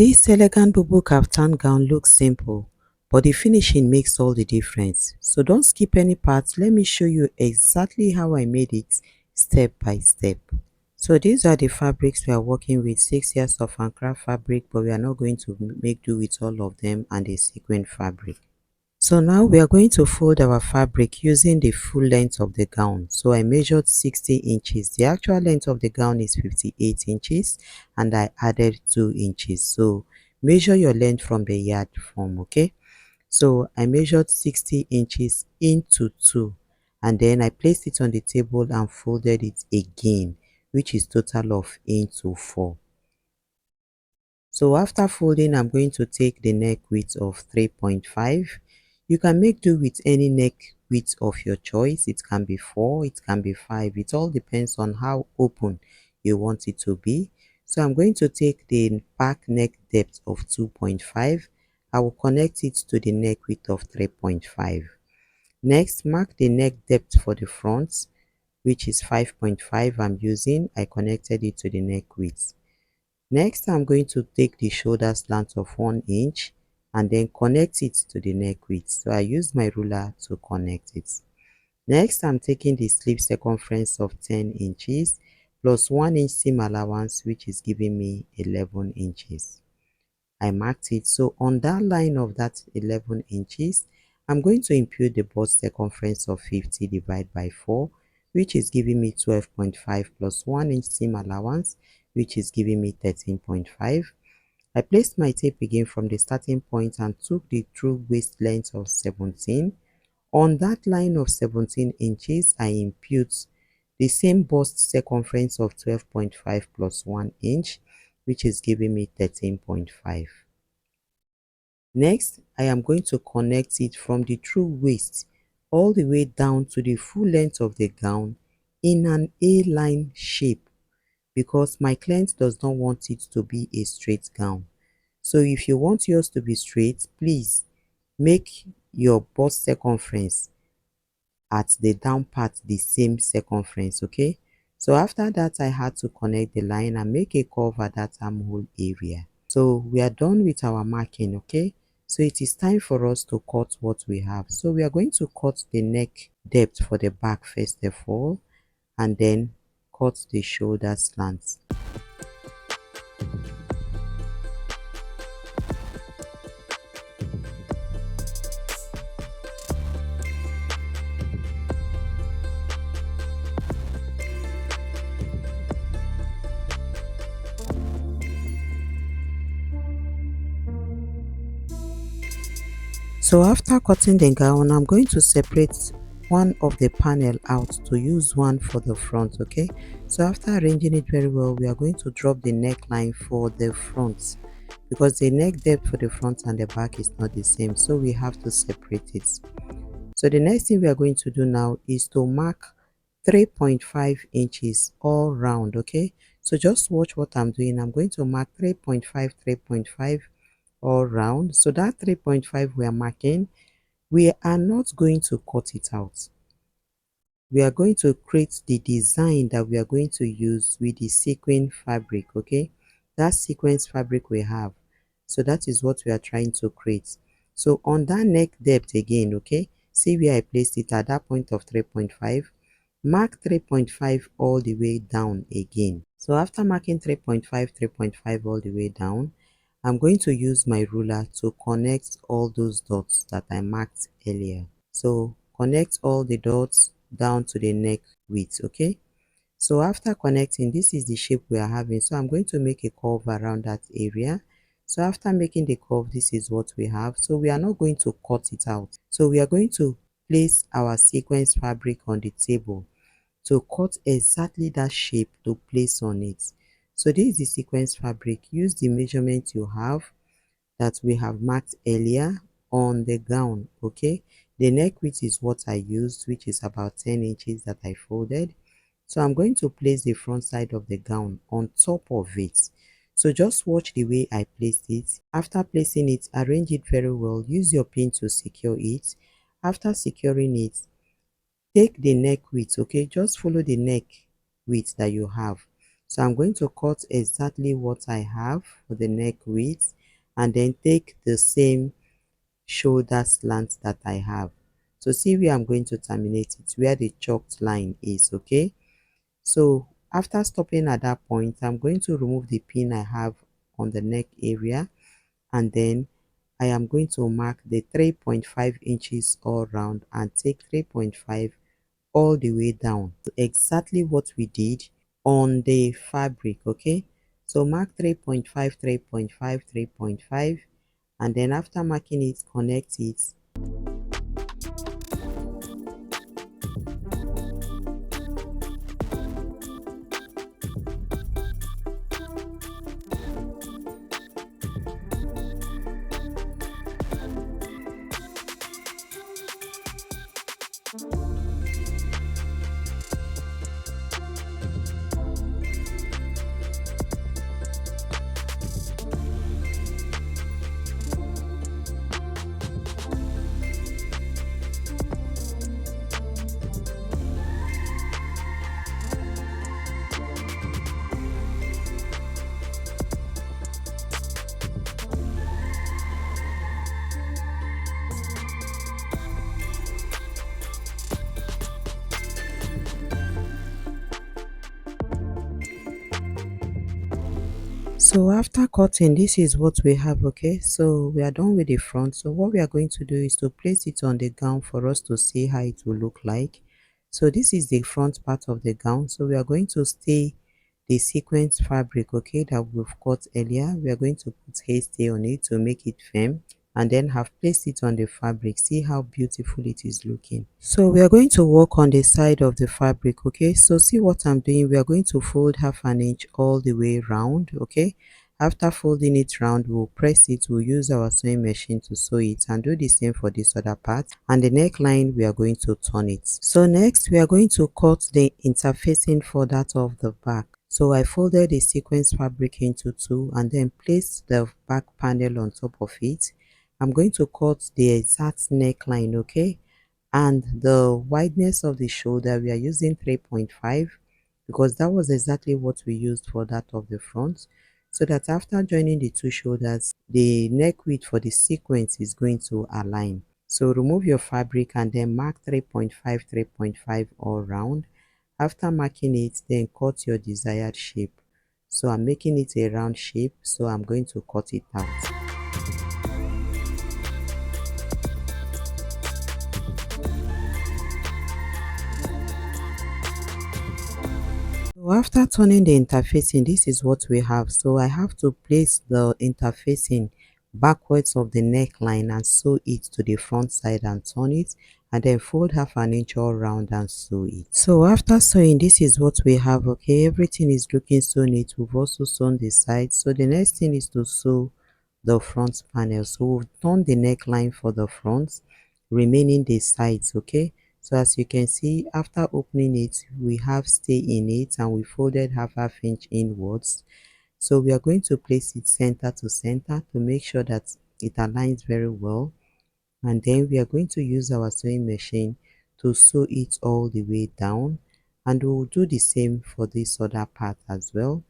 This elegant Bubu Kaftan gown looks simple, but the finishing makes all the difference. So don't skip any parts. Let me show you exactly how I made it step by step. So these are the fabrics we are working with, 6 years of Ankara fabric, but we are not going to make do with all of them, and the sequin fabric. So now we are going to fold our fabric using the full length of the gown. So I measured 60 inches. The actual length of the gown is 58 inches and I added 2 inches. So measure your length from the yard form, okay? So I measured 60 inches into 2 and then I placed it on the table and folded it again, which is total of into 4. So after folding, I'm going to take the neck width of 3.5. You can make do with any neck width of your choice. It can be 4, it can be 5. It all depends on how open you want it to be. So I'm going to take the back neck depth of 2.5. I will connect it to the neck width of 3.5. Next, mark the neck depth for the front, which is 5.5 I'm using. I connected it to the neck width. Next, I'm going to take the shoulder slant of 1 inch and then connect it to the neck width. So I use my ruler to connect it. Next, I'm taking the sleeve circumference of 10 inches plus 1 inch seam allowance, which is giving me 11 inches. I marked it. So on that line of that 11 inches, I'm going to impute the bust circumference of 50 divided by 4, which is giving me 12.5 plus 1 inch seam allowance, which is giving me 13.5. I placed my tape again from the starting point and took the true waist length of 17. On that line of 17 inches, I impute the same bust circumference of 12.5 plus 1 inch, which is giving me 13.5. Next, I am going to connect it from the true waist all the way down to the full length of the gown in an A-line shape, because my client does not want it to be a straight gown. So if you want yours to be straight, please make your bust circumference at the down part the same circumference, okay? So after that, I had to connect the line and make a curve at that armhole area. So we are done with our marking, okay? So it is time for us to cut what we have. So we are going to cut the neck depth for the back first of all, and then cut the shoulder slants. So after cutting the gown, I'm going to separate one of the panel out to use one for the front, okay? So after arranging it very well, we are going to drop the neckline for the front, because the neck depth for the front and the back is not the same, so we have to separate it. So the next thing we are going to do now is to mark 3.5 inches all round, okay? So just watch what I'm doing. I'm going to mark 3.5 all round. So that 3.5 we are marking, we are not going to cut it out. We are going to create the design that we are going to use with the sequin fabric, okay? That sequence fabric we have. So that is what we are trying to create. So on that neck depth again, okay? See where I placed it at that point of 3.5. Mark 3.5 all the way down again. So after marking 3.5 all the way down, I'm going to use my ruler to connect all those dots that I marked earlier. So connect all the dots down to the neck width, okay? So after connecting, this is the shape we are having. So I'm going to make a curve around that area. So after making the curve, this is what we have. So we are not going to cut it out. So we are going to place our sequence fabric on the table to cut exactly that shape to place on it. So this is the sequence fabric. Use the measurement you have that we have marked earlier on the gown, okay? The neck width is what I used, which is about 10 inches that I folded. So I'm going to place the front side of the gown on top of it. So just watch the way I placed it. After placing it, arrange it very well. Use your pin to secure it. After securing it, take the neck width, okay? Just follow the neck width that you have. So I'm going to cut exactly what I have for the neck width and then take the same shoulder slant that I have. So see where I'm going to terminate it, where the chalked line is, okay? So after stopping at that point, I'm going to remove the pin I have on the neck area, and then I am going to mark the 3.5 inches all round and take 3.5 all the way down. Exactly what we did on the fabric, okay? So mark 3.5, 3.5, 3.5, and then after marking it, connect it. So after cutting, this is what we have, okay? So we are done with the front. So what we are going to do is to place it on the gown for us to see how it will look like. So this is the front part of the gown. So we are going to stay the sequence fabric, okay, that we've cut earlier. We are going to put hairstay on it to make it firm, and then have placed it on the fabric. See how beautiful it is looking. So we are going to work on the side of the fabric, okay? So see what I'm doing. We are going to fold half an inch all the way round, okay? After folding it round, we'll press it. We'll use our sewing machine to sew it, and do the same for this other part. And the neckline, we are going to turn it. So next, we are going to cut the interfacing for that of the back. So I folded the sequence fabric into two and then placed the back panel on top of it. I'm going to cut the exact neckline, okay? And the wideness of the shoulder, we are using 3.5 because that was exactly what we used for that of the front, so that after joining the two shoulders, the neck width for the sequence is going to align. So remove your fabric and then mark 3.5, 3.5 all round. After marking it, then cut your desired shape. So I'm making it a round shape, so I'm going to cut it out. So after turning the interfacing, this is what we have. So I have to place the interfacing backwards of the neckline and sew it to the front side and turn it, and then fold half an inch all round and sew it. So after sewing, this is what we have, okay? Everything is looking so neat. We've also sewn the sides. So the next thing is to sew the front panel. So we've done the neckline for the front, remaining the sides, okay? So as you can see, after opening it, we have stay in it and we folded half inch inwards. So we are going to place it center to center to make sure that it aligns very well, and then we are going to use our sewing machine to sew it all the way down, and we'll do the same for this other part as well.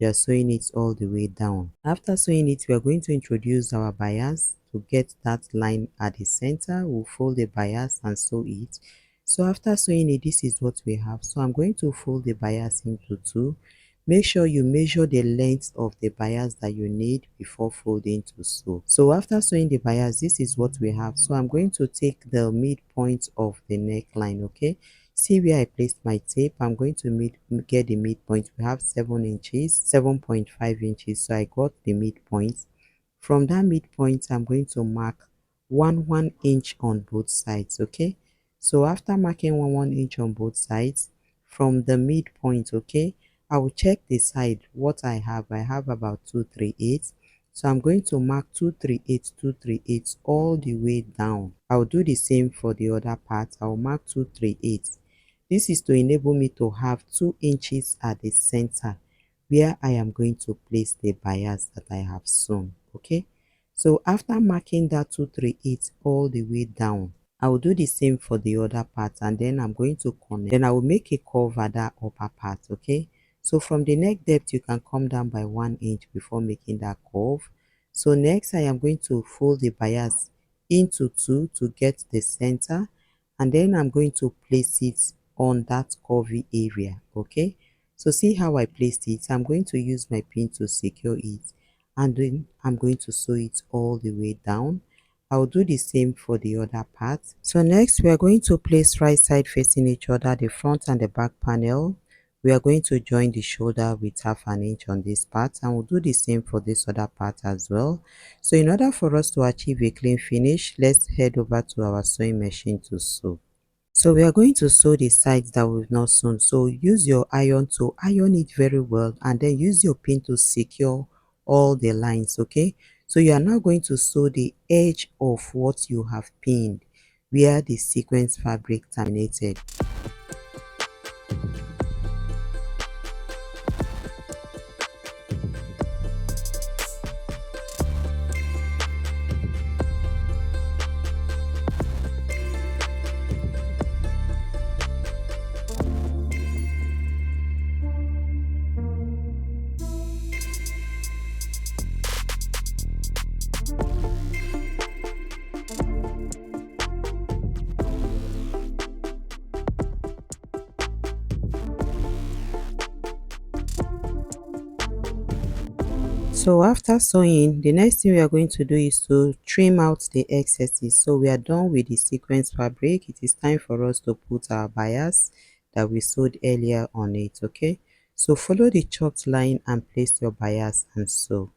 We are sewing it all the way down. After sewing it, we are going to introduce our bias to get that line at the center. We'll fold the bias and sew it. So after sewing it, this is what we have. So I'm going to fold the bias into two. Make sure you measure the length of the bias that you need before folding to sew. So after sewing the bias, this is what we have. So I'm going to take the midpoint of the neckline, okay? See where I placed my tape. I'm going to get the midpoint. We have 7 inches, 7.5 inches. So I got the midpoint. From that midpoint, I'm going to mark 1 inch on both sides, okay? So after marking 1 inch on both sides, from the midpoint, okay, I will check the side what I have. I have about 238. So I'm going to mark 238, 238 all the way down. I'll do the same for the other part. I'll mark 238. This is to enable me to have 2 inches at the center where I am going to place the bias that I have sewn, okay? So after marking that 238 all the way down, I will do the same for the other part, and then I'm going to connect. Then I will make a cover that upper part, okay? So from the neck depth, you can come down by 1 inch before making that curve. So next I am going to fold the bias into two to get the center, and then I'm going to place it on that curvy area. Okay, so see how I placed it. I'm going to use my pin to secure it, and then I'm going to sew it all the way down. I'll do the same for the other part. So next we are going to place right side facing each other, the front and the back panel. We are going to join the shoulder with 1/2 inch on this part, and we'll do the same for this other part as well. So in order for us to achieve a clean finish, let's head over to our sewing machine to sew. So we are going to sew the sides that we've not sewn. So use your iron to iron it very well, and then use your pin to secure all the lines. Okay, so you are now going to sew the edge of what you have pinned where the sequence fabric terminated. So after sewing, the next thing we are going to do is to trim out the excesses. So we are done with the sequence fabric. It is time for us to put our bias that we sewed earlier on it. Okay, so follow the chalked line and place your bias and sew.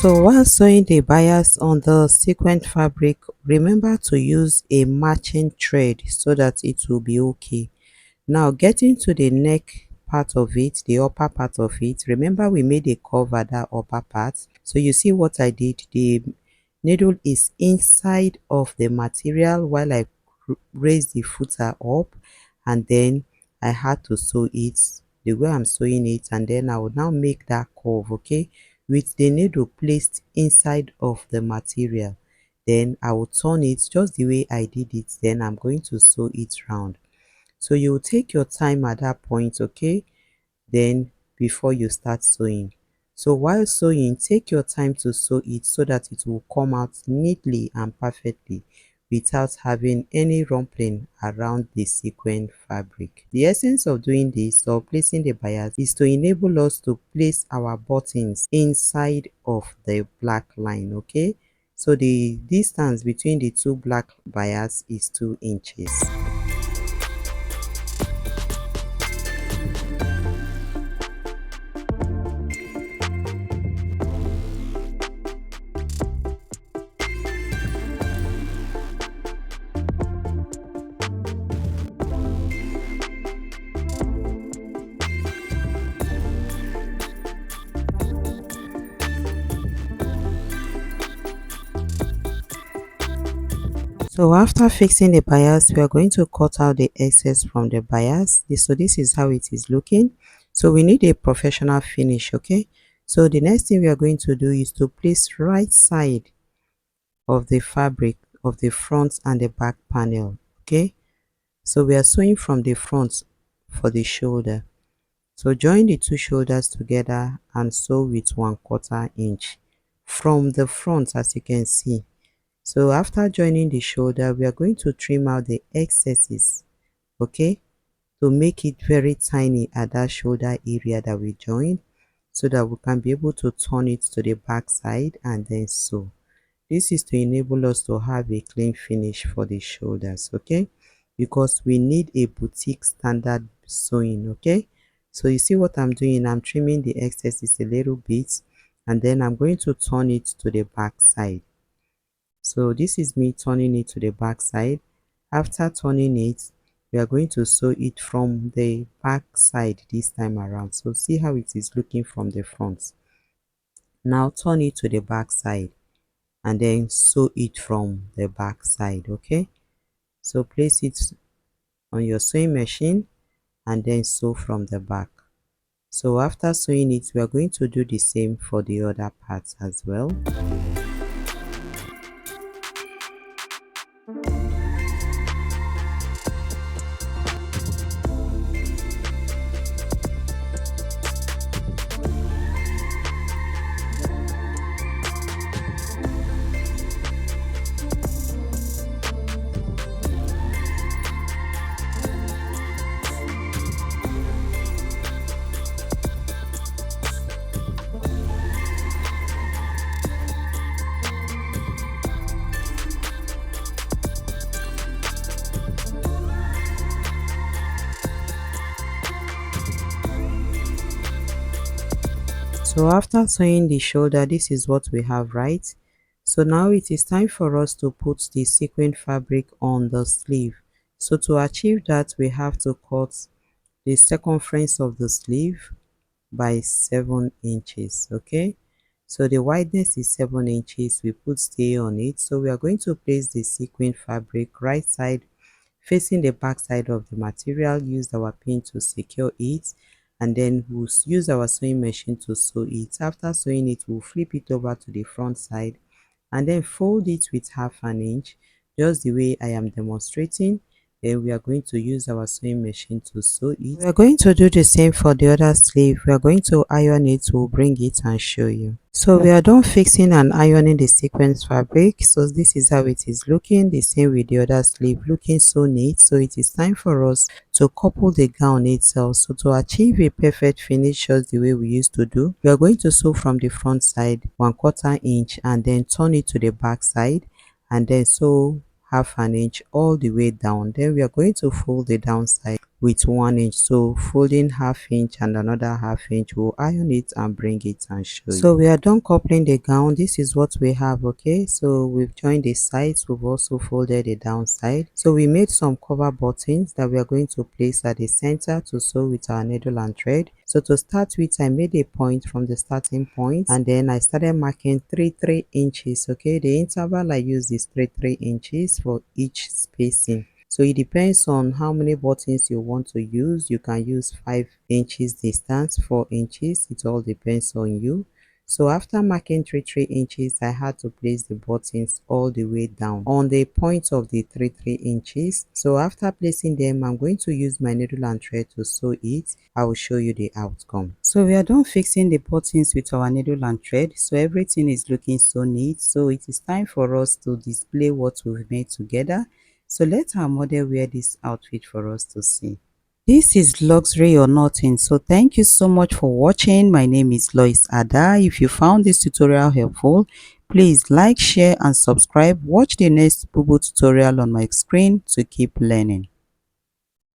So while sewing the bias on the sequin fabric, remember to use a matching thread so that it will be okay. Now getting to the neck part of it, the upper part of it, remember we made a curve at that upper part. So you see what I did, the needle is inside of the material while I raise the footer up, and then I had to sew it the way I'm sewing it, and then I will now make that curve, okay, with the needle placed inside of the material. Then I will turn it just the way I did it, then I'm going to sew it round. So you will take your time at that point, okay, then before you start sewing. So while sewing, take your time to sew it so that it will come out neatly and perfectly without having any rumpling around the sequin fabric. The essence of doing this or placing the bias is to enable us to place our buttons inside of the black line, okay? So the distance between the two black bias is 2 inches. So after fixing the bias, we are going to cut out the excess from the bias. So this is how it is looking. So we need a professional finish, okay? So the next thing we are going to do is to place right side of the fabric of the front and the back panel, okay? So we are sewing from the front for the shoulder. So join the two shoulders together and sew with 1/4 inch from the front, as you can see. So after joining the shoulder, we are going to trim out the excesses, okay, to make it very tiny at that shoulder area that we joined, so that we can be able to turn it to the back side and then sew. This is to enable us to have a clean finish for the shoulders, okay, because we need a boutique standard sewing, okay. So you see what I'm doing, I'm trimming the excesses a little bit, and then I'm going to turn it to the back side. So this is me turning it to the back side. After turning it, we are going to sew it from the back side this time around. So see how it is looking from the front. Now turn it to the back side and then sew it from the back side. Okay, so place it on your sewing machine and then sew from the back. So after sewing it, we are going to do the same for the other parts as well. So after sewing the shoulder, this is what we have, right? So now it is time for us to put the sequin fabric on the sleeve. So to achieve that, we have to cut the circumference of the sleeve by 7 inches. Okay, so the wideness is 7 inches. We put stay on it. So we are going to place the sequin fabric right side facing the back side of the material. Use our pin to secure it, and then we'll use our sewing machine to sew it. After sewing it, we'll flip it over to the front side and then fold it with half an inch, just the way I am demonstrating. Then we are going to use our sewing machine to sew it. We are going to do the same for the other sleeve. We are going to iron it. We'll bring it and show you. So we are done fixing and ironing the sequence fabric. So this is how it is looking. The same with the other sleeve, looking so neat. So it is time for us to couple the gown itself. So to achieve a perfect finish, just the way we used to do, we are going to sew from the front side 1/4 inch and then turn it to the back side and then sew half an inch all the way down. Then we are going to fold the downside with 1 inch. So folding half inch and another half inch, we'll iron it and bring it and show you. So we are done coupling the gown. This is what we have. Okay, so we've joined the sides, we've also folded the downside. So we made some cover buttons that we are going to place at the center to sew with our needle and thread. So to start with, I made a point from the starting point and then I started marking 3 inches. Okay, the interval I use is 3 inches for each spacing. So it depends on how many buttons you want to use. You can use 5 inches distance, 4 inches. It all depends on you. So after marking 3 inches, I had to place the buttons all the way down on the point of the 3 inches. So after placing them, I'm going to use my needle and thread to sew it. I will show you the outcome. So we are done fixing the buttons with our needle and thread. So everything is looking so neat. So it is time for us to display what we've made together. So let our model wear this outfit for us to see. This is luxury or nothing. So thank you so much for watching. My name is Lois Ada. If you found this tutorial helpful, please like, share and subscribe. Watch the next Bubu tutorial on my screen to keep learning.